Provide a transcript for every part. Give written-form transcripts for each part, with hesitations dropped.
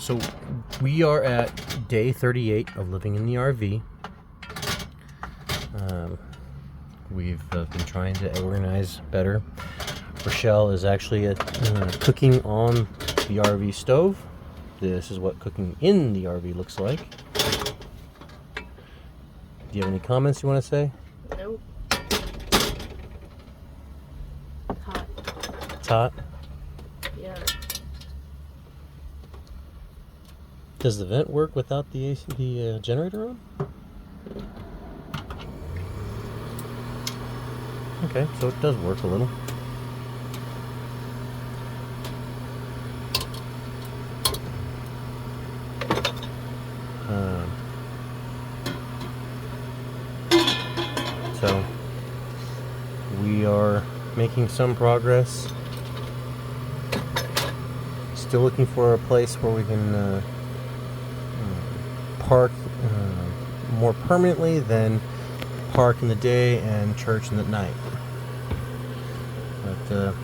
So we are at day 38 of living in the RV. We've been trying to organize better. Rochelle is actually cooking on the RV stove. This is what cooking in the RV looks like. Do you have any comments you want to say? Nope. Hot. It's hot. Yeah. Does the vent work without the generator on? Okay, so it does work a little. So we are making some progress. Still looking for a place where we can park more permanently than park in the day and church in the night. But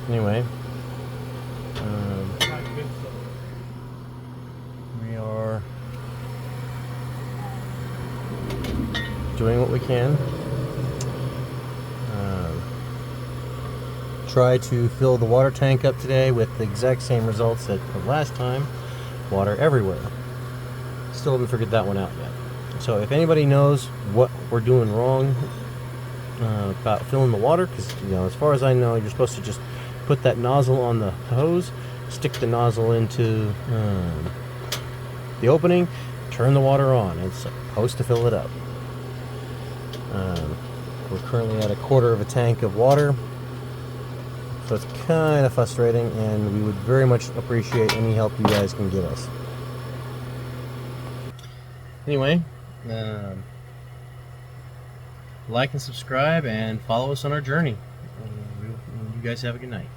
anyway, we are doing what we can. Try to fill the water tank up today with the exact same results as the last time. Water everywhere. Still haven't figured that one out yet. So if anybody knows what we're doing wrong about filling the water, because as far as I know, you're supposed to just put that nozzle on the hose, stick the nozzle into the opening, turn the water on. It's supposed to fill it up. We're currently at 1/4 of a tank of water, so it's kind of frustrating, and we would very much appreciate any help you guys can give us. Anyway, like and subscribe and follow us on our journey. You guys have a good night.